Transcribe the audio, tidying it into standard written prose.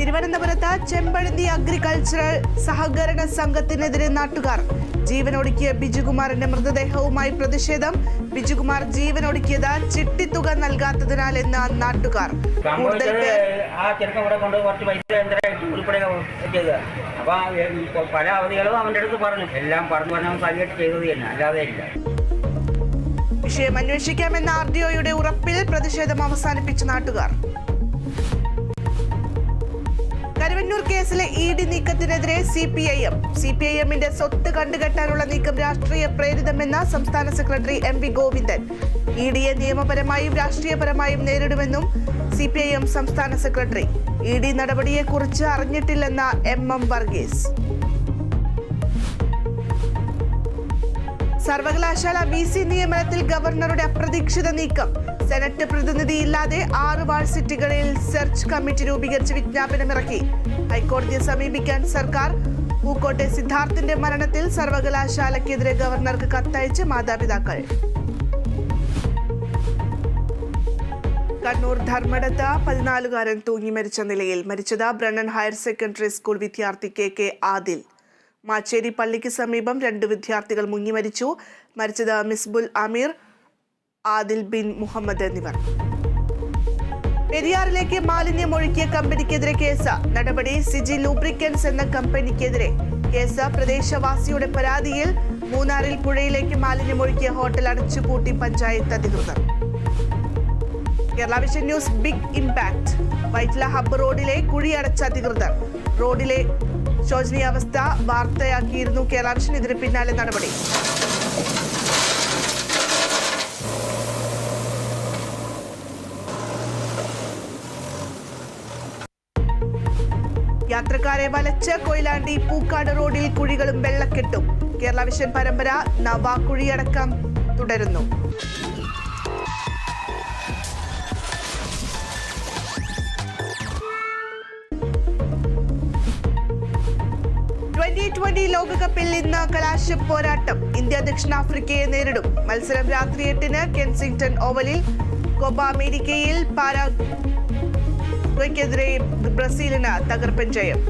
തിരുവനന്തപുരത്ത് ചെമ്പഴന്തി അഗ്രികൾച്ചറൽ സഹകരണ സംഘത്തിനെതിരെ നാട്ടുകാർ. ജീവനൊടുക്കിയ ബിജുകുമാറിന്റെ മൃതദേഹവുമായി പ്രതിഷേധം. ബിജുകുമാർ ജീവനൊടുക്കിയത് ചിട്ടിത്തുക നൽകാത്തതിനാൽ എന്ന നാട്ടുകാർ. കൂടുതൽ പേർ പല അവധികളും അവന്റെ അടുത്ത് പറഞ്ഞു, എല്ലാം പറഞ്ഞു കാര്യമായിട്ട് ചെയ്തത് തന്നെ, അല്ലാതെ ഇല്ല. വിഷയം അന്വേഷിക്കാമെന്ന RDOയുടെ ഉറപ്പിൽ പ്രതിഷേധം അവസാനിപ്പിച്ച നാട്ടുകാർ. കരുവന്നൂർ കേസിലെ ED നീക്കത്തിനെതിരെ CPIM-ന്റെ സ്വത്ത് കണ്ടുകെട്ടാനുള്ള നീക്കം രാഷ്ട്രീയ പ്രേരിതമെന്ന സംസ്ഥാന സെക്രട്ടറി MV ഗോവിന്ദൻ. EDയെ നിയമപരമായും രാഷ്ട്രീയപരമായും നേരിടുമെന്നും CPIM സംസ്ഥാന സെക്രട്ടറി. ED നടപടിയെക്കുറിച്ച് അറിഞ്ഞിട്ടില്ലെന്ന MM Varghese. സർവകലാശാല VC നിയമനത്തിൽ ഗവർണറുടെ അപ്രതീക്ഷിത നീക്കം. സെനറ്റ് പ്രതിനിധിയില്ലാതെ 6 വാഴ്സിറ്റികളിൽ സെർച്ച് കമ്മിറ്റി രൂപീകരിച്ച് വിജ്ഞാപനമിറക്കി. ഹൈക്കോടതിയെ സമീപിക്കാൻ സർക്കാർ. പൂക്കോട്ടെ സിദ്ധാർത്ഥിന്റെ മരണത്തിൽ സർവകലാശാലയ്ക്കെതിരെ ഗവർണർക്ക് കത്തയച്ച് മാതാപിതാക്കൾ. കണ്ണൂർ ധർമ്മടത്ത് 14കാരൻ തൂങ്ങി മരിച്ച നിലയിൽ. മരിച്ചത് ബ്രണ്ണൻ ഹയർ സെക്കൻഡറി സ്കൂൾ വിദ്യാർത്ഥി KK ആദിൽ. മാച്ചേരി പള്ളിക്ക് സമീപം 2 വിദ്യാർത്ഥികൾ മുങ്ങി മരിച്ചു. മരിച്ചത് മിസ്ബുൽ അമീർ, ആദിൽ ബിൻ മുഹമ്മദ് എന്നിവർ. പെരിയാറിലേക്ക് മാലിന്യം ഒഴുക്കിയ കമ്പനിക്കെതിരെ കേസ്. നടപടി സിജി ലൂബ്രിക്കൻസ് എന്ന കമ്പനിക്കെതിരെ കേസ്. പ്രദേശവാസിയുടെ പരാതിയിൽ മൂന്നാറിൽ പുഴയിലേക്ക് മാലിന്യം ഒഴുക്കിയ ഹോട്ടൽ അടച്ചുപൂട്ടി പഞ്ചായത്ത് അധികൃതർ. Kerala vision news big impact. Vyttila hub റോഡിലെ കുഴി അടച്ച അധികൃതർ. റോഡിലെ ശോചനീയാവസ്ഥ വാർത്തയാക്കിയിരുന്നു കേരള വിഷൻ. ഇതിന് പിന്നാലെ നടപടി. യാത്രക്കാരെ വലച്ച് കൊയിലാണ്ടി പൂക്കാട് റോഡിൽ കുഴികളും വെള്ളക്കെട്ടും. കേരള വിഷൻ പരമ്പര നവാകുഴിയടക്കം തുടരുന്നു. T20 ലോകകപ്പിൽ ഇന്ന് കലാശ പോരാട്ടം. ഇന്ത്യ ദക്ഷിണാഫ്രിക്കയെ നേരിടും. മത്സരം രാത്രി 8-ന് കെൻസിംഗ്ടൺ ഓവലിൽ. കോപ്പ അമേരിക്കയിൽ പാരാഗ്വേക്കെതിരെ ബ്രസീലിന് തകർപ്പൻ ജയം.